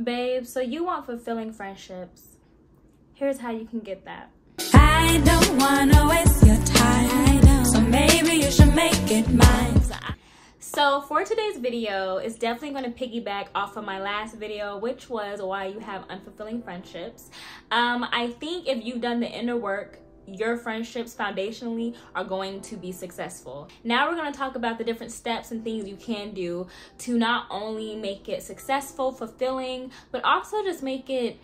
Babe, so you want fulfilling friendships. Here's how you can get that. I don't wanna waste your time, so maybe you should make it mine. So for today's video, it's definitely going to piggyback off of my last video, which was why you have unfulfilling friendships. I think if you've done the inner work, your friendships foundationally are going to be successful. Now we're going to talk about the different steps and things you can do to not only make it successful, fulfilling, but also just make it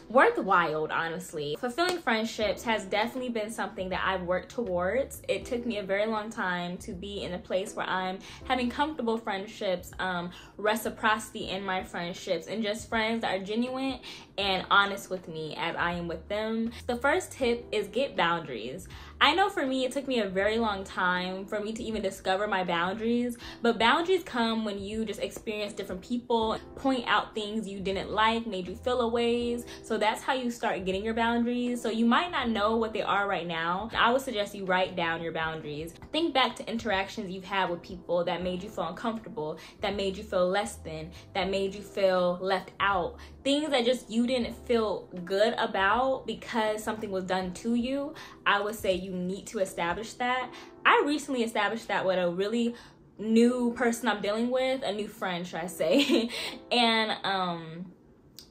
worthwhile, honestly. Fulfilling friendships has definitely been something that I've worked towards. It took me a very long time to be in a place where I'm having comfortable friendships, reciprocity in my friendships, and just friends that are genuine and honest with me as I am with them. The first tip is get boundaries. I know for me, it took me a very long time for me to even discover my boundaries, but boundaries come when you just experience different people, point out things you didn't like, made you feel a ways. So that's how you start getting your boundaries. So you might not know what they are right now. I would suggest you write down your boundaries. Think back to interactions you've had with people that made you feel uncomfortable, that made you feel less than, that made you feel left out. Things that just you didn't feel good about because something was done to you. I would say you need to establish that. I recently established that with a really new person I'm dealing with, a new friend, should I say.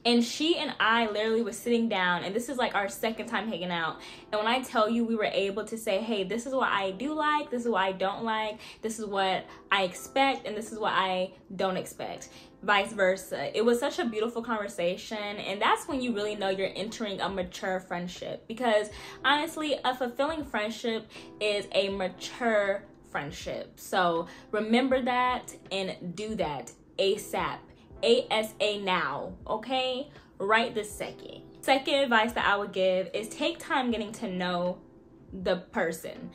And she and I literally was sitting down, and this is like our second time hanging out. And when I tell you, we were able to say, hey, this is what I do like, this is what I don't like, this is what I expect, and this is what I don't expect. Vice versa. It was such a beautiful conversation, and that's when you really know you're entering a mature friendship, because honestly, a fulfilling friendship is a mature friendship. So remember that and do that ASAP. ASA now, okay? Right this second. Second advice that I would give is take time getting to know the person.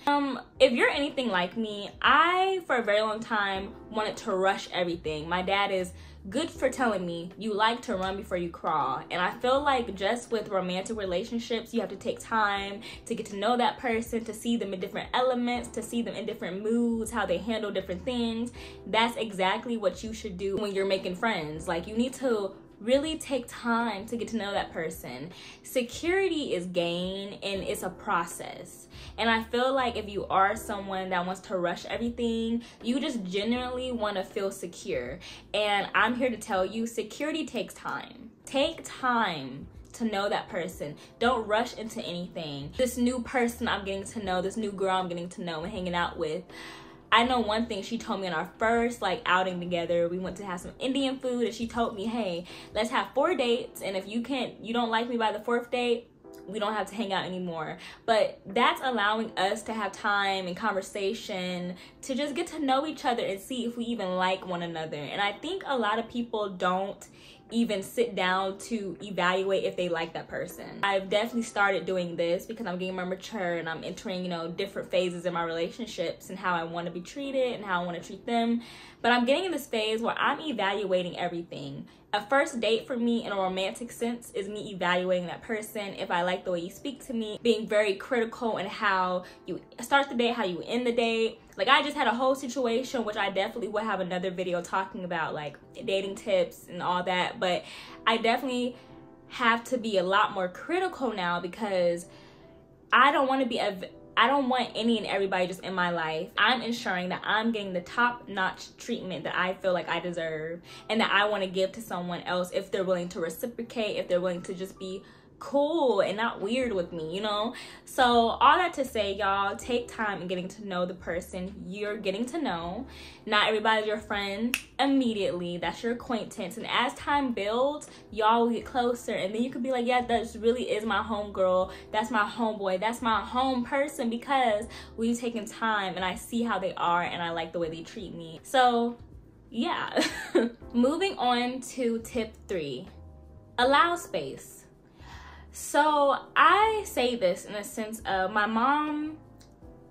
If you're anything like me, I for a very long time wanted to rush everything. My dad is good for telling me you like to run before you crawl, and I feel like just with romantic relationships, you have to take time to get to know that person, to see them in different elements, to see them in different moods, how they handle different things. That's exactly what you should do when you're making friends. Like, you need to really take time to get to know that person. Security is gained, and it's a process. And I feel like if you are someone that wants to rush everything, you just genuinely want to feel secure. And I'm here to tell you, security takes time. Take time to know that person. Don't rush into anything. This new person I'm getting to know, this new girl I'm getting to know and hanging out with, I know one thing she told me in our first outing together. We went to have some Indian food, and she told me, hey, let's have 4 dates, and if you don't like me by the 4th date, we don't have to hang out anymore. But that's allowing us to have time and conversation to just get to know each other and see if we even like one another. And I think a lot of people don't even sit down to evaluate if they like that person. I've definitely started doing this because I'm getting more mature and I'm entering, different phases in my relationships and how I want to be treated and how I want to treat them. But I'm getting in this phase where I'm evaluating everything. A first date for me in a romantic sense is me evaluating that person, if I like the way you speak to me, being very critical in how you start the date, how you end the date. Like, I just had a whole situation, which I definitely will have another video talking about, like dating tips and all that. But I definitely have to be a lot more critical now, because I don't want any and everybody just in my life. I'm ensuring that I'm getting the top-notch treatment that I feel like I deserve and that I want to give to someone else, if they're willing to reciprocate, if they're willing to just be cool and not weird with me, So all that to say, y'all, take time in getting to know the person you're getting to know. Not everybody's your friend immediately. That's your acquaintance. And as time builds, y'all will get closer, and then you could be like, yeah, that really is my homegirl, that's my homeboy, that's my home person, because we've taken time and I see how they are and I like the way they treat me. So yeah. Moving on to tip 3, allow space. So I say this in a sense of, my mom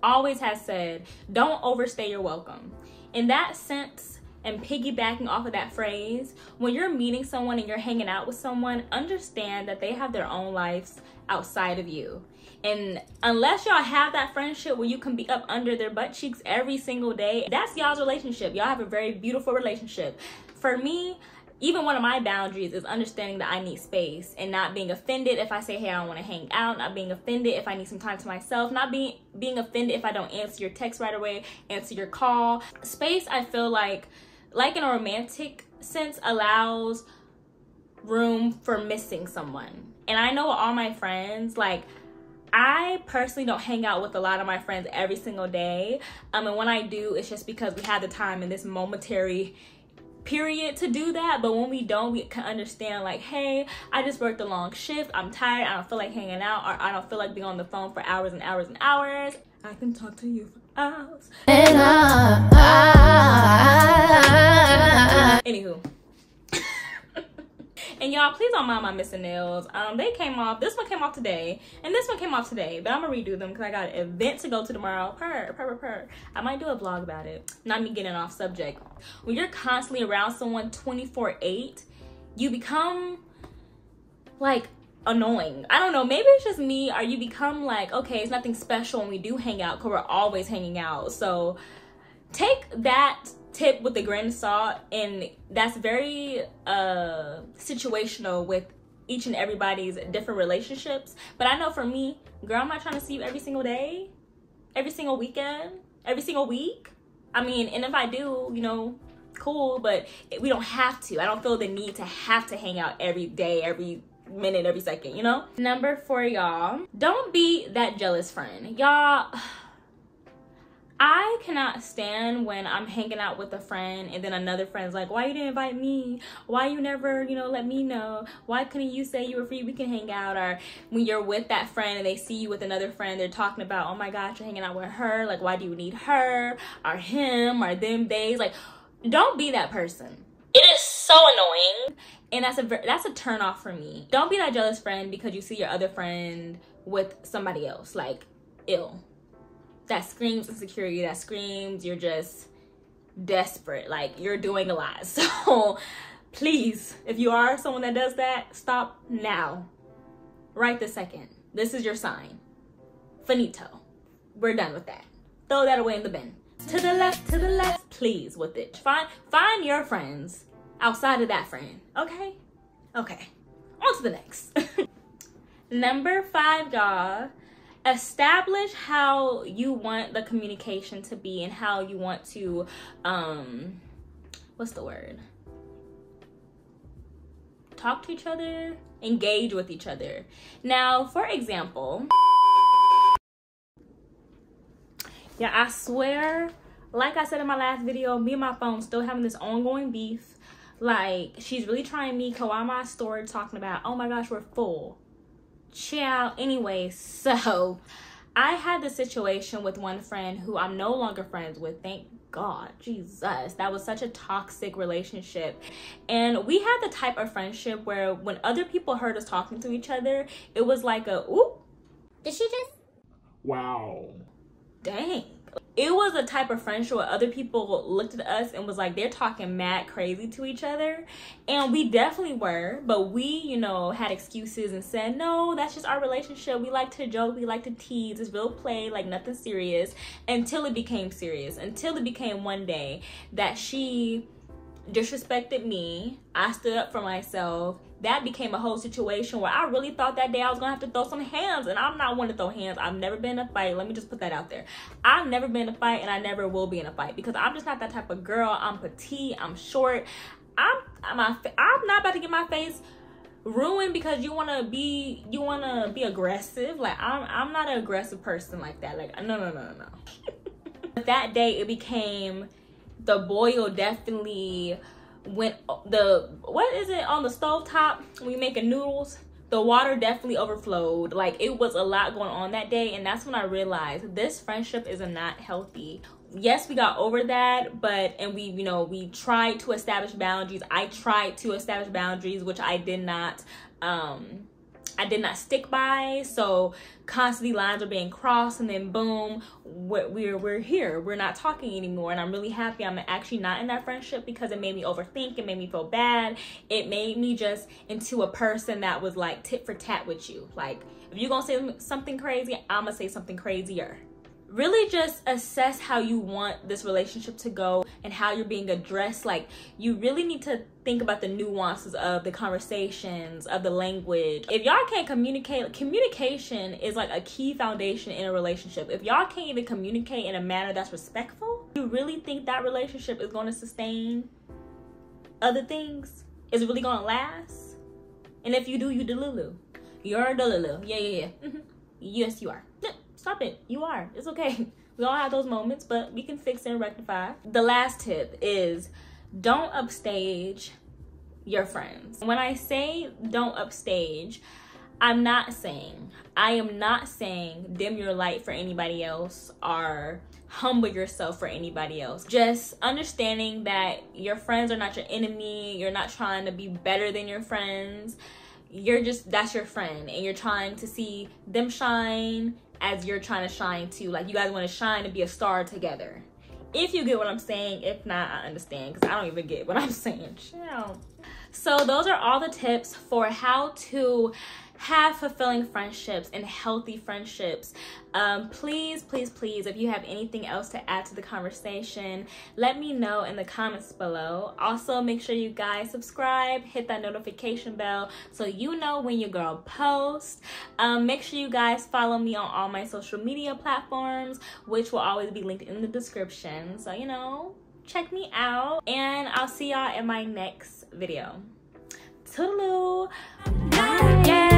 always has said, don't overstay your welcome. In that sense, and piggybacking off of that phrase, when you're meeting someone and you're hanging out with someone, understand that they have their own lives outside of you. And unless y'all have that friendship where you can be up under their butt cheeks every single day, that's y'all's relationship. Y'all have a very beautiful relationship. For me, even one of my boundaries is understanding that I need space and not being offended if I say, hey, I don't want to hang out, not being offended if I need some time to myself, not being offended if I don't answer your text right away, answer your call. Space, I feel like in a romantic sense, allows room for missing someone. And I know all my friends, like, I personally don't hang out with a lot of my friends every single day. And when I do, it's just because we have the time in this momentary period to do that. But when we don't, we can understand, like, hey, I just worked a long shift, I'm tired, I don't feel like hanging out, or I don't feel like being on the phone for hours and hours and hours. I can talk to you for hours. Anywho. And y'all, please don't mind my missing nails. They came off. This one came off today, and this one came off today. But I'm gonna redo them because I got an event to go to tomorrow. Purr. I might do a vlog about it. Not me getting off subject. When you're constantly around someone 24/8, you become like annoying. I don't know. Maybe it's just me, or you become like, okay, it's nothing special when we do hang out because we're always hanging out. So take that tip with a grain of salt, and that's very situational with each and everybody's different relationships. But I know for me, girl, I'm not trying to see you every single day, every single weekend, every single week. I mean, and if I do, you know, cool, but we don't have to. I don't feel the need to have to hang out every day, every minute, every second, you know? Number 4, y'all, don't be that jealous friend. Y'all, I cannot stand when I'm hanging out with a friend and then another friend's like, why you didn't invite me? Why you never, you know, let me know? Why couldn't you say you were free? We can hang out. Or when you're with that friend and they see you with another friend, they're talking about, oh my gosh, you're hanging out with her. Like, why do you need her or him or them days? Like, don't be that person. It is so annoying. And that's a turn off for me. Don't be that jealous friend because you see your other friend with somebody else. Like, ew. That screams insecurity. That screams you're just desperate. Like, you're doing a lot. So please, if you are someone that does that, stop now. Right this second. This is your sign. Finito. We're done with that. Throw that away in the bin. To the left, please, with it. Find your friends outside of that friend. Okay? Okay. On to the next. Number 5, y'all. Establish how you want the communication to be and how you want to, what's the word? Talk to each other, engage with each other. Now, for example, yeah, I swear, like I said in my last video, me and my phone still having this ongoing beef. Like, she's really trying me, Kawama story talking about, oh my gosh, we're full. Ciao. Anyway, so I had this situation with one friend who I'm no longer friends with. Thank God. Jesus, that was such a toxic relationship. And we had the type of friendship where when other people heard us talking to each other, it was like a, ooh, did she just? Wow. Dang. It was a type of friendship where other people looked at us and was like, they're talking mad crazy to each other. And we definitely were, but we, you know, had excuses and said, no, that's just our relationship. We like to joke, we like to tease, it's real play, like nothing serious, until it became serious. Until it became one day that she disrespected me. I stood up for myself. That became a whole situation where I really thought that day I was gonna have to throw some hands, and I'm not one to throw hands. I've never been in a fight. Let me just put that out there. I've never been in a fight, and I never will be in a fight because I'm just not that type of girl. I'm petite, I'm short. I'm not about to get my face ruined because you wanna be aggressive. Like, I'm not an aggressive person like that. Like, no. That day it became, the boil definitely went, what is it on the stove top when you making noodles? The water definitely overflowed. Like, it was a lot going on that day, and that's when I realized this friendship is not healthy. Yes, we got over that, but, and we, you know, we tried to establish boundaries. I tried to establish boundaries, which I did not stick by. So constantly lines are being crossed, and then boom, we're here, we're not talking anymore. And I'm really happy I'm actually not in that friendship because it made me overthink, it made me feel bad, it made me just into a person that was like tit for tat with you. Like, if you're gonna say something crazy, I'm gonna say something crazier really just assess how you want this relationship to go and how you're being addressed. Like, you really need to think about the nuances of the conversations, of the language. If y'all can't communicate, communication is like a key foundation in a relationship. If y'all can't even communicate in a manner that's respectful, you really think that relationship is going to sustain other things? Is it really going to last? And if you do, you delulu. You're a delulu. Yeah. Yes, you are. Stop it. You are. It's okay. We all have those moments, but we can fix and rectify. The last tip is don't upstage your friends. When I say don't upstage, I am not saying dim your light for anybody else or humble yourself for anybody else. Just understanding that your friends are not your enemy. You're not trying to be better than your friends. That's your friend, and you're trying to see them shine as you're trying to shine too. Like, you guys want to shine and be a star together. If you get what I'm saying. If not, I understand, because I don't even get what I'm saying. Chill. So those are all the tips for how to have fulfilling friendships and healthy friendships. Please, if you have anything else to add to the conversation, let me know in the comments below. Also, make sure you guys subscribe, hit that notification bell so you know when your girl posts. Make sure you guys follow me on all my social media platforms, which will always be linked in the description. So, you know, check me out, and I'll see y'all in my next video. Toodaloo. Bye.